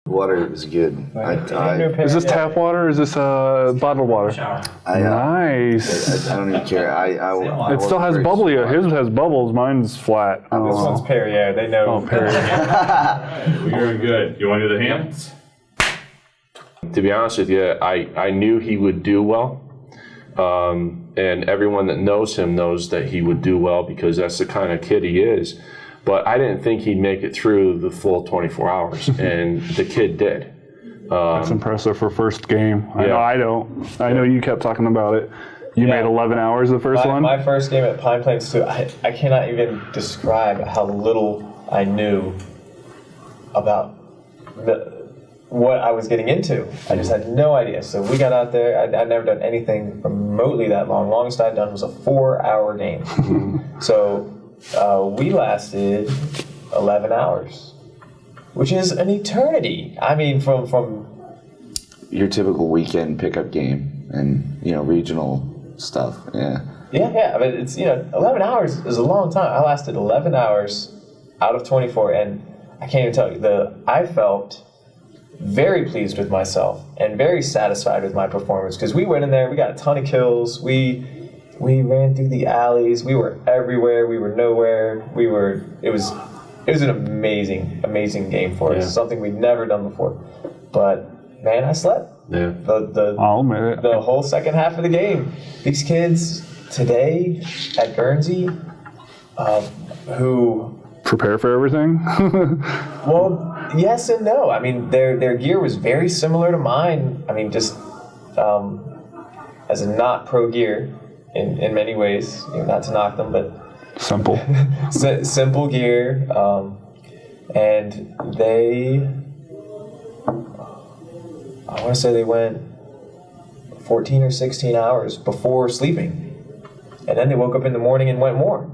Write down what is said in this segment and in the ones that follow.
Water is good. Is this tap water or is this bottled water? Nice. I don't even care. It still has bubbly. His has bubbles. Mine's flat. This one's Perrier. They know. Oh, Perrier. You're good. You want to do the hands? To be honest with you, I knew he would do well. And everyone that knows him knows that he would do well because that's the kind of kid he is. But I didn't think he'd make it through the full 24 hours, and the kid did. That's impressive for first game. I know you kept talking about it. You made 11 hours the first one? My first game at Pine Plains, too, I cannot even describe how little I knew about what I was getting into. I just had no idea. So we got out there. I'd never done anything remotely that long. Longest I'd done was a 4-hour game. So we lasted 11 hours, which is an eternity. I mean, from your typical weekend pickup game and regional stuff. Yeah. I mean, it's 11 hours is a long time. I lasted 11 hours out of 24, and I can't even tell you I felt very pleased with myself and very satisfied with my performance because we went in there, we got a ton of kills, we ran through the alleys, we were everywhere, we were nowhere, it was an amazing game for us, something we'd never done before. But man, I slept. Yeah. I'll admit it. The whole second half of the game. These kids today at Guernsey, who prepare for everything? Well, yes and no. I mean, their gear was very similar to mine. I mean, just as a not pro gear in many ways. Not to knock them, but simple. Simple gear. And I want to say they went 14 or 16 hours before sleeping. And then they woke up in the morning and went more.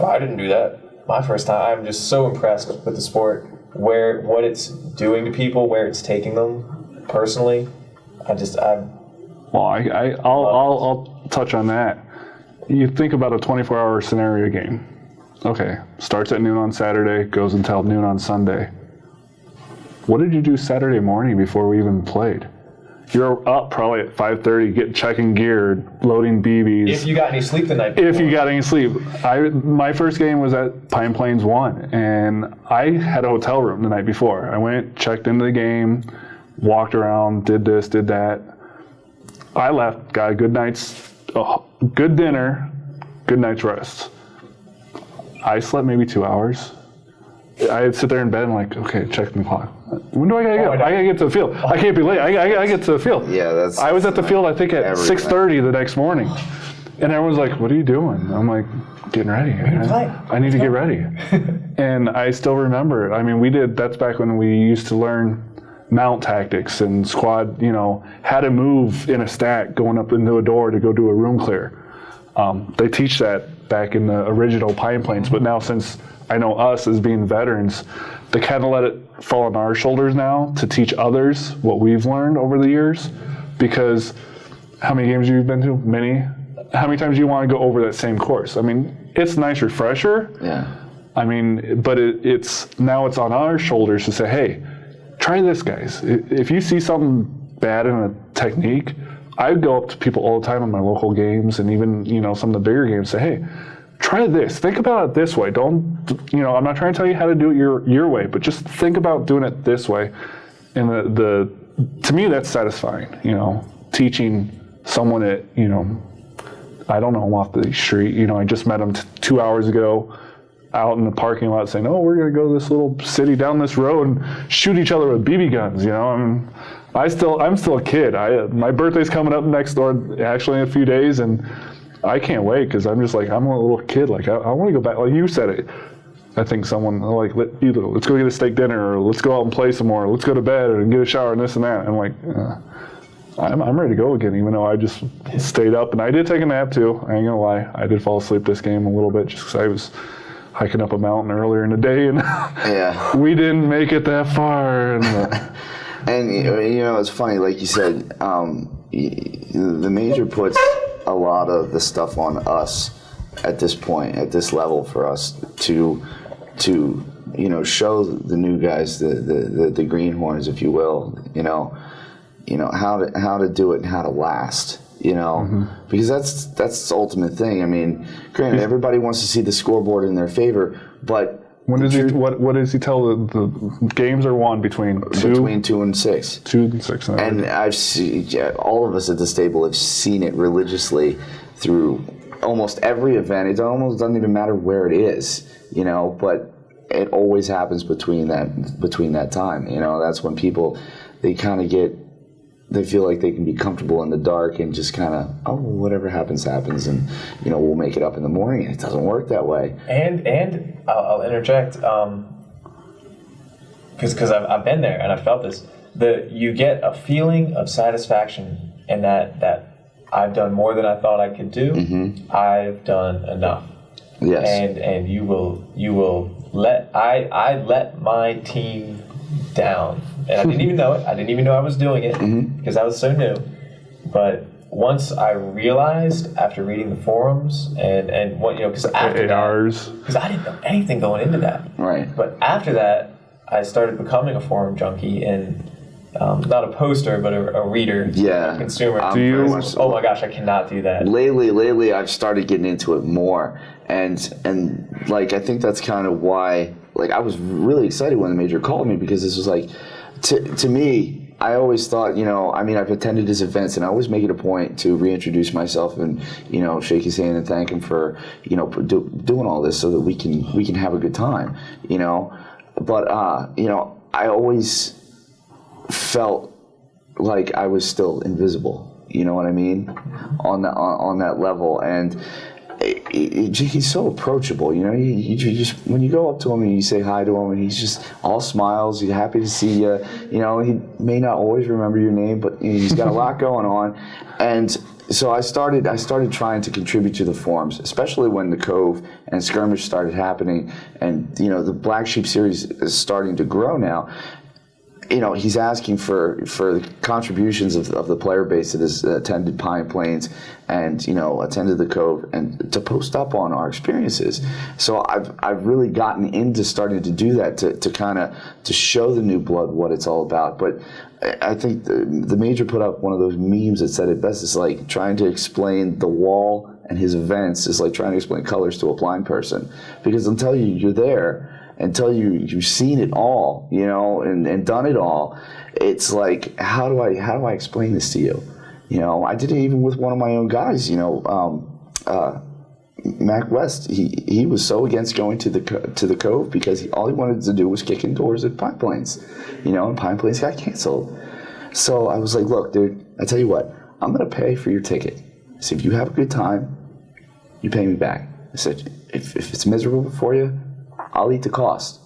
I didn't do that. My first time, I'm just so impressed with the sport, what it's doing to people, where it's taking them personally. I'll touch on that. You think about a 24-hour scenario game. Okay, starts at noon on Saturday, goes until noon on Sunday. What did you do Saturday morning before we even played? You're up probably at 5:30, checking gear, loading BBs. If you got any sleep the night before. If you got any sleep. My first game was at Pine Plains 1, and I had a hotel room the night before. I went, checked into the game, walked around, did this, did that. I left, got a good dinner, good night's rest. I slept maybe 2 hours. I'd sit there in bed and okay, check the clock. When do I gotta go? I gotta get to the field. I can't be late. I get to the field. Yeah, I was at the field, I think, at 6:30 the next morning. And everyone's like, what are you doing? I'm like, getting ready. I need to get ready. And I still remember it. I mean, that's back when we used to learn mount tactics and squad, how to move in a stack going up into a door to go do a room clear. They teach that back in the original Pine Plains, but now since I know us as being veterans, they kind of let it fall on our shoulders now to teach others what we've learned over the years. Because how many games have you been to? Many. How many times do you want to go over that same course? I mean, it's a nice refresher. Yeah. I mean, but it's on our shoulders to say, hey, try this, guys. If you see something bad in a technique, I go up to people all the time in my local games and even, some of the bigger games, say, hey, try this. Think about it this way. Don't, I'm not trying to tell you how to do it your way, but just think about doing it this way. And to me, that's satisfying, teaching someone that, I don't know him off the street. I just met him 2 hours ago out in the parking lot saying, oh, we're going to go to this little city down this road and shoot each other with BB guns, I'm still a kid. My birthday's coming up next door, actually in a few days, and I can't wait because I'm just I'm a little kid. I want to go back. Like you said it. I think someone either let's go get a steak dinner or let's go out and play some more. Let's go to bed and get a shower and this and that. And I'm ready to go again, even though I just stayed up and I did take a nap too. I ain't gonna lie. I did fall asleep this game a little bit just because I was hiking up a mountain earlier in the day and we didn't make it that far. And it's funny, like you said, the major puts a lot of the stuff on us at this point, at this level, for us to show the new guys, the greenhorns, if you will, how to do it and how to last. Because that's the ultimate thing. I mean, granted, everybody wants to see the scoreboard in their favor, but what does he tell the games are won between 2 and 6? 2 and 6. And I've seen, all of us at this table have seen it religiously through almost every event. It almost doesn't even matter where it is, but it always happens between that time. That's when people, they feel like they can be comfortable in the dark and just kind of, whatever happens, and we'll make it up in the morning. And it doesn't work that way. And I'll interject, because I've been there and I felt this. You get a feeling of satisfaction in that I've done more than I thought I could do. Mm-hmm. I've done enough. Yes. And you will let let my team down. And I didn't even know it. I didn't even know I was doing it because I was so new. But once I realized after reading the forums and what because after because I didn't know anything going into that. Right. But after that, I started becoming a forum junkie and not a poster, but a reader, a consumer. Oh my gosh, I cannot do that. Lately, I've started getting into it more, and I think that's kind of why. I was really excited when the major called me because this was to me. I always thought, I've attended his events and I always make it a point to reintroduce myself and, shake his hand and thank him for, doing all this so that we can have a good time, But, I always felt like I was still invisible, you know what I mean, on that level. And he's so approachable, you just, when you go up to him and you say hi to him and he's just all smiles, he's happy to see you, he may not always remember your name, but he's got a lot going on. And so I started trying to contribute to the forums, especially when the Cove and Skirmish started happening, and the Black Sheep series is starting to grow now. He's asking for contributions of the player base that has attended Pine Plains and attended the Cove and to post up on our experiences. So I've really gotten into starting to do that to kind of to show the new blood what it's all about. But I think the major put up one of those memes that said it best. It's like trying to explain the wall and his events is like trying to explain colors to a blind person, because until you're there, until you've seen it all, and done it all, it's like, how do I explain this to you? I did it even with one of my own guys, Mac West. He was so against going to the Cove because all he wanted to do was kick indoors at Pine Plains, and Pine Plains got canceled. So I was like, look, dude, I tell you what, I'm gonna pay for your ticket. So if you have a good time, you pay me back. I said, if it's miserable for you, I'll eat the cost,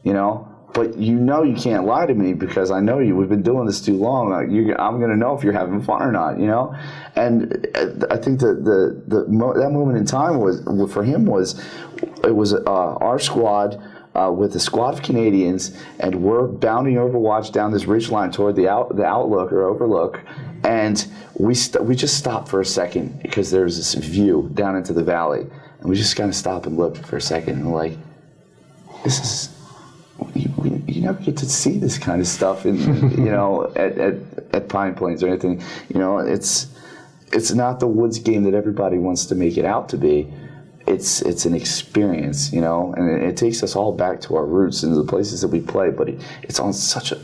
But you can't lie to me because I know you. We've been doing this too long. I'm going to know if you're having fun or not, And I think that moment in time was our squad with a squad of Canadians, and we're bounding Overwatch down this ridge line toward the outlook or overlook, and we just stopped for a second because there was this view down into the valley, and we just kind of stopped and looked for a second, and we're like, this is, you never get to see this kind of stuff at Pine Plains or anything. It's not the woods game that everybody wants to make it out to be. It's an experience, and it takes us all back to our roots and the places that we play, but it's on such an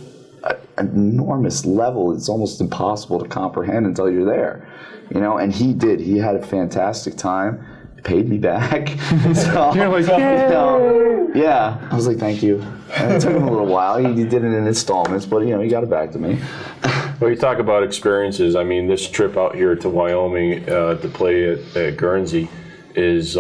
enormous level, it's almost impossible to comprehend until you're there, and he had a fantastic time. Paid me back. So, you're like, yeah. I was like, thank you. And it took him a little while. He did it in installments, but he got it back to me. Well, you talk about experiences. I mean, this trip out here to Wyoming to play at Guernsey is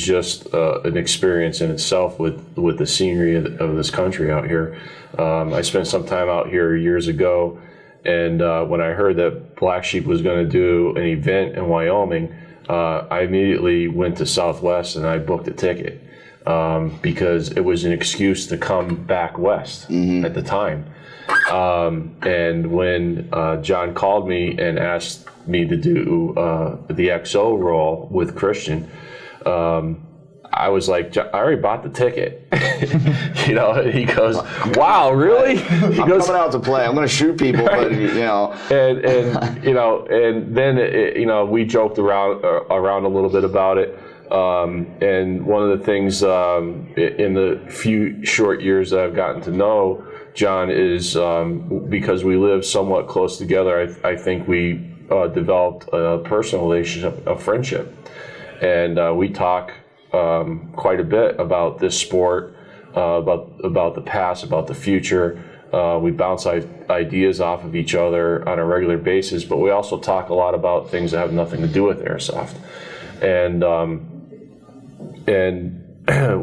just an experience in itself with the scenery of this country out here. I spent some time out here years ago, and when I heard that Black Sheep was going to do an event in Wyoming, I immediately went to Southwest and I booked a ticket because it was an excuse to come back west at the time. And when John called me and asked me to do the XO role with Christian, I was like, I already bought the ticket. You know, he goes, wow, really? He I'm goes, coming out to play. I'm going to shoot people, but you know. and you know, and then you know, we joked around a little bit about it. And one of the things in the few short years that I've gotten to know John is because we live somewhat close together. I think we developed a personal relationship, a friendship, and we talk quite a bit about this sport, about the past, about the future. We bounce ideas off of each other on a regular basis, but we also talk a lot about things that have nothing to do with airsoft. And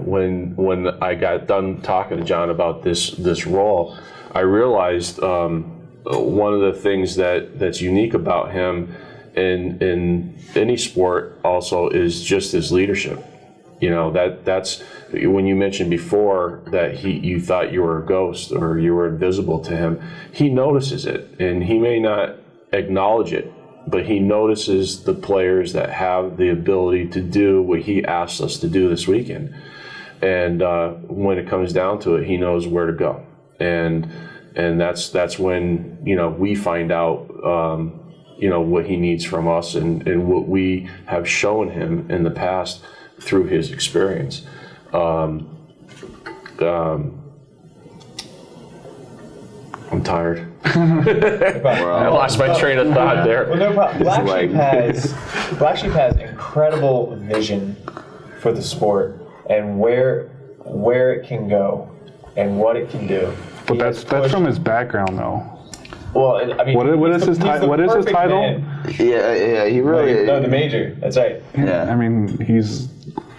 when I got done talking to John about this role, I realized one of the things that's unique about him in any sport also is just his leadership. You know, that's when you mentioned before that you thought you were a ghost or you were invisible to him. He notices it, and he may not acknowledge it, but he notices the players that have the ability to do what he asked us to do this weekend. And when it comes down to it, he knows where to go. And that's when, you know, we find out, you know, what he needs from us and what we have shown him in the past through his experience. I'm tired. I lost my train of thought there. Well, no problem. Black Sheep has incredible vision for the sport and where it can go and what it can do. But that's from his background, though. Well, I mean, What is his title? Yeah, he really. No, the major. That's right. Yeah. I mean, he's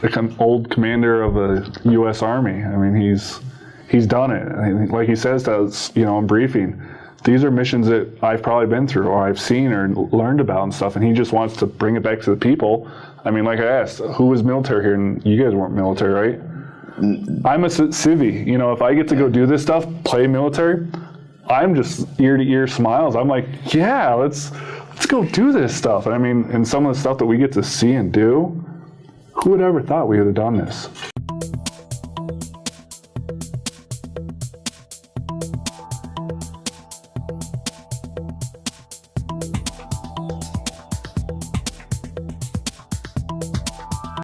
an old commander of the U.S. Army. I mean, he's done it. I mean, like he says to us, you know, in briefing, these are missions that I've probably been through or I've seen or learned about and stuff, and he just wants to bring it back to the people. I mean, like I asked, who was military here? And you guys weren't military, right? I'm a civvy. You know, if I get to go do this stuff, play military, I'm just ear to ear smiles. I'm like, yeah, let's go do this stuff. And I mean, and some of the stuff that we get to see and do, who would ever thought we would have done this?